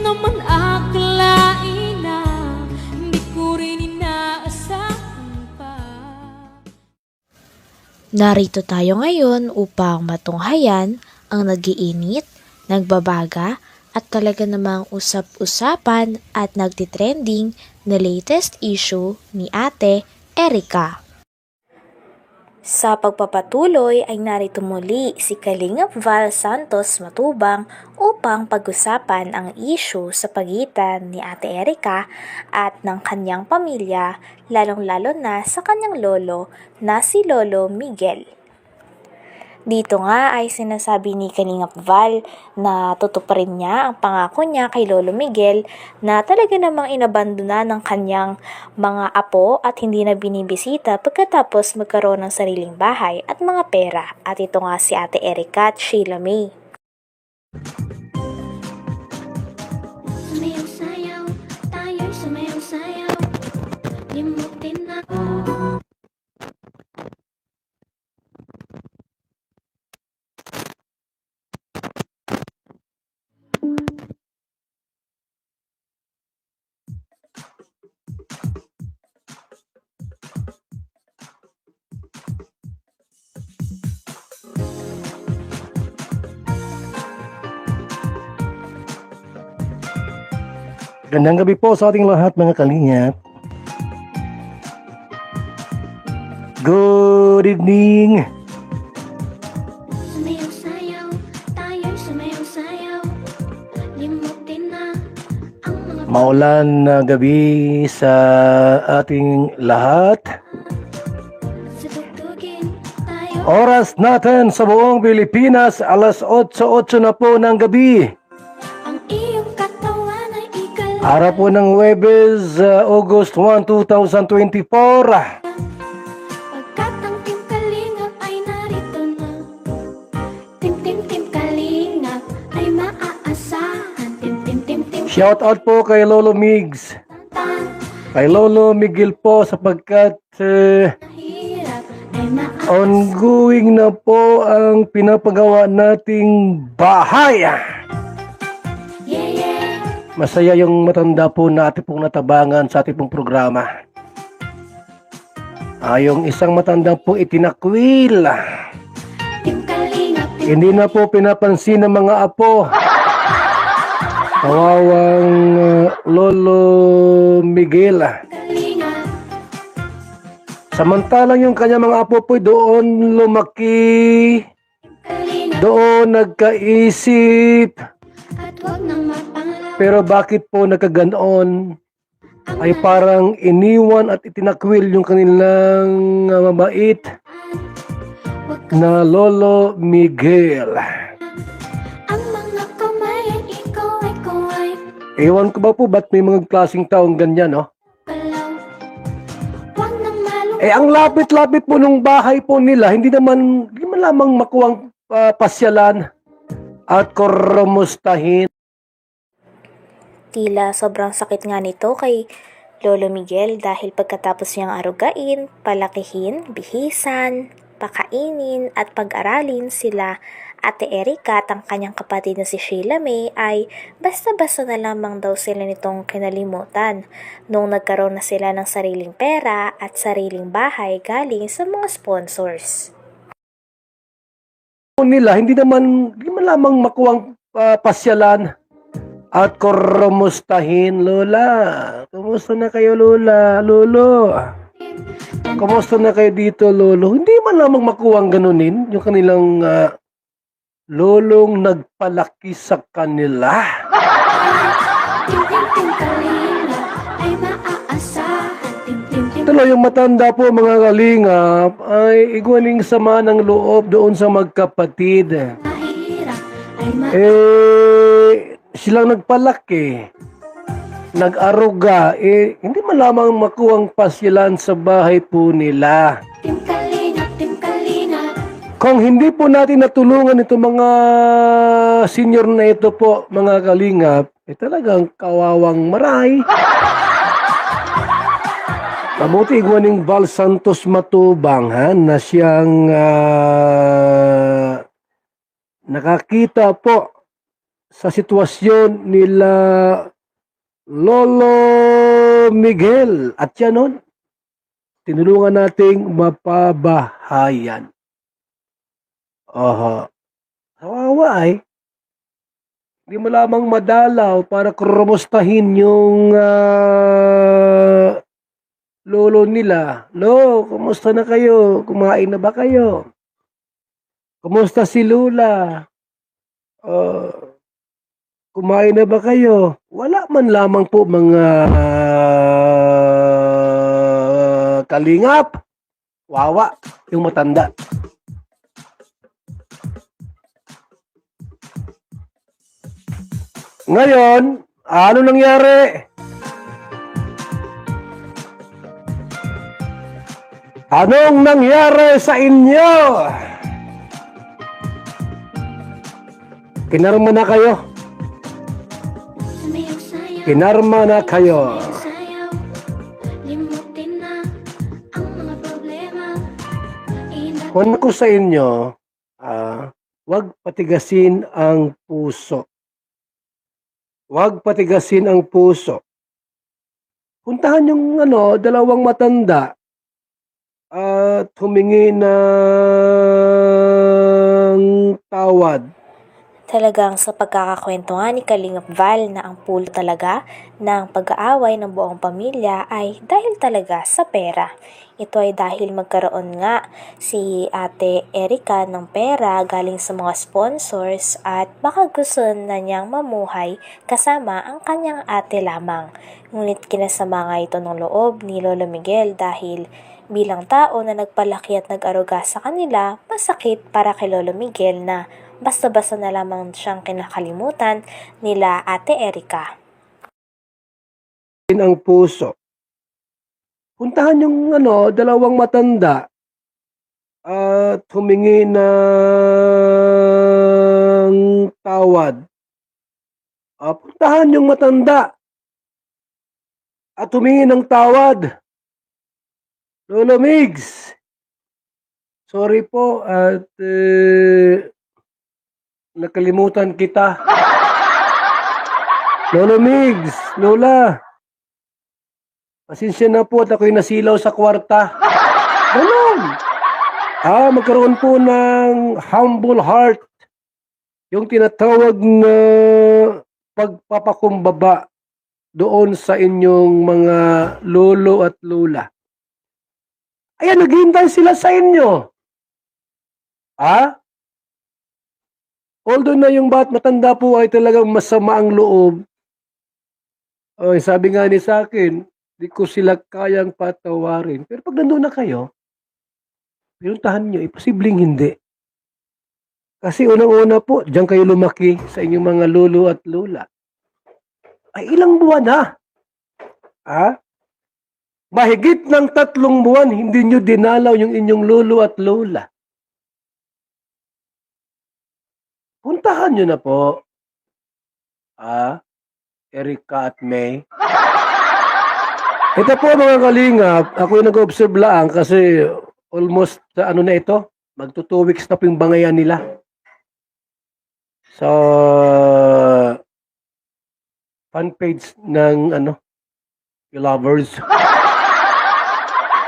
naman akalain na hindi ko rin inaasahan pa. Narito tayo ngayon upang matunghayan ang nagiinit, nagbabaga at talaga namang usap-usapan at nagtitrending na latest issue ni Ate Erica. Sa pagpapatuloy ay narito muli si Kalingap Val Santos Matubang upang pag-usapan ang issue sa pagitan ni Ate Erica at ng kanyang pamilya, lalong-lalo na sa kanyang lolo na si Lolo Miguel. Dito nga ay sinasabi ni Kalingap Val na tutuparin niya ang pangako niya kay Lolo Miguel na talaga namang inabandona ng kanyang mga apo at hindi na binibisita pagkatapos magkaroon ng sariling bahay at mga pera. At ito nga si Ate Erica at Sheila May. Sumayaw-sayaw, tayo'y sumayaw-sayaw, limutin na. Gandang gabi po sa ating lahat mga kalingap. Good evening. Sumayaw-sayaw, tayo'y sumayaw-sayaw, limutin na ang mga Maulan na gabi sa ating lahat. satugtugin. Tayo Oras natin sa buong Pilipinas, alas 8:08 na po ng gabi. ang iyong katawan ay ikalaw. Araw po ng Huwebes, August 1, 2024. Pagkat ang Team Kalingap ay narito na. Team Kalingap ay maaasahan. Team Shout out po kay Lolo Migs, tan. kay Lolo Miguel po sapagkat Hirap ay maaasahan. ongoing na po ang pinapagawa nating bahay. Yeah, yeah. Masaya yung matanda po na ating pong natabangan sa ating pong programa. Yung isang matanda po itinakwil. Team Kalingap, Hindi na po pinapansin ng mga apo. Kawawang Lolo Miguel. Kalingap. Samantalang yung kanya mga apo po doon lumaki, Kalingap. doon nagkaisip. At huwag nang mapangalaw. Pero bakit po nagkaganoon? Ay parang iniwan at itinakwil yung kanilang mabait Huwag kang na Lolo Miguel. ang mga kamay ay ikaw ay Ewan ko ba po ba't may mga klaseng taong ganyan, no? galaw. Huwag nang malungkot. Ang lapit-lapit po nung bahay po nila, hindi man lamang makuwang pasyalan at kumustahin. Tila sobrang sakit nga nito kay Lolo Miguel dahil pagkatapos niyang arugain, palakihin, bihisan, pakainin at pag-aralin sila Ate Erica at ang kanyang kapatid na si Sheila May ay basta-basta na lamang daw sila nitong kinalimutan nung nagkaroon na sila ng sariling pera at sariling bahay galing sa mga sponsors. Nila, hindi man lamang makuwang pasyalan at kumustahin. Lola, kumusta na kayo Lola? Lolo, kumusta na kayo dito Lolo? Hindi man lamang makuwang ganunin yung kanilang lolong nagpalaki sa kanila. Team Kalingap ay maaasahan. Team Tuloy yung matanda po mga kalingap ay iguaning sama ng loob doon sa magkapatid. mahirap ay Silang nagpalaki, nag-aruga, hindi man lamang makuwang pasyalan sa bahay po nila. Team Kalingap. Kung hindi po natin natulungan itong mga senior na ito po, mga kalingap, talagang kawawang maray. Mabuti iguaning Val Santos Matubang na siyang nakakita po sa sitwasyon nila Lolo Miguel. At yan nun, tinulungan nating mapabahayan. Aha. Kawawa ay. Hindi mo lamang madalaw para kumustahin yung lolo nila. Lo, kumusta na kayo? Kumain na ba kayo? Kumusta si Lula? Kumain na ba kayo? Wala man lamang po mga kalingap. Wawa, yung matanda. Ngayon, ano nangyari? Anong nangyari sa inyo? Kinarma na kayo? Sumayang sayaw, Kinarma na kayo. sayaw. Limutin na ang mga problema. Kung ako sa inyo, huwag patigasin ang puso. Huwag patigasin ang puso. Puntahan yung dalawang matanda at humingi ng tawad. Talagang sa pagkakakwento nga ni Kalingap Val na ang pulo talaga ng pag-aaway ng buong pamilya ay dahil talaga sa pera. Ito ay dahil magkaroon nga si Ate Erica ng pera galing sa mga sponsors at baka gusto na niyang mamuhay kasama ang kanyang ate lamang. Ngunit kinasama nga ito ng loob ni Lolo Miguel dahil bilang tao na nagpalaki at nag-aruga sa kanila, masakit para kay Lolo Miguel na basta-basta na lamang siyang kinakalimutan nila Ate Erica. Ang puso. Puntahan yung dalawang matanda at humingi ng tawad. Puntahan yung matanda at humingi ng tawad. Lolo Migs, sorry po at nakalimutan kita. Lolo Migs, Lola, pasensya na po at ako'y nasilaw sa kwarta. Ganun. Magkaroon po ng humble heart. Yung tinatawag na pagpapakumbaba doon sa inyong mga lolo at lola. Ayan, naghihintay sila sa inyo. Although na yung matanda po ay talagang masama ang loob. Sabi nga ni sa akin, di ko sila kayang patawarin. Pero pag nandun na kayo, pinuntahan nyo, posibleng hindi. Kasi unang-una po, diyan kayo lumaki sa inyong mga lolo at lola. Ay ilang buwan na. Mahigit ng 3 buwan, hindi nyo dinalaw yung inyong lolo at lola. Puntahan nyo na po. Erica at May. Ito po mga kalingap, ako yung nag-observe lang kasi almost na ito, magto 2 weeks na po yung bangayan nila. So, fan page ng lovers.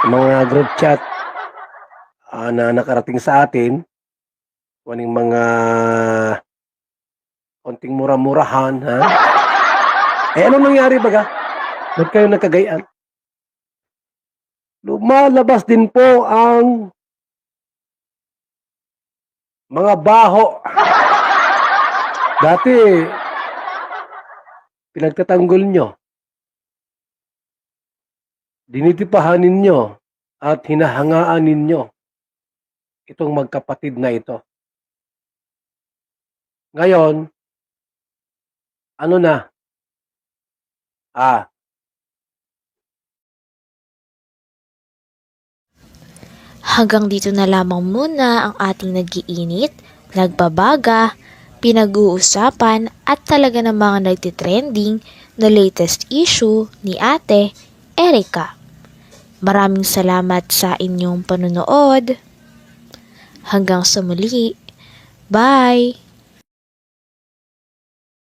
Mga group chat na nakarating sa atin, kuning mga konting mura-murahan, anong nangyari baga? Ba't kayo nagkagayaan? Lumalabas din po ang mga baho. Dati, pinagtatanggol nyo. Dinitipahan ninyo at hinahangaan ninyo itong magkapatid na ito. Ngayon, ano na? Hanggang dito na lamang muna ang ating nag-iinit, nagbabaga, pinag-uusapan at talaga ng mga nagtitrending na latest issue ni Ate Erica. Maraming salamat sa inyong panunood. Hanggang sa muli. Bye!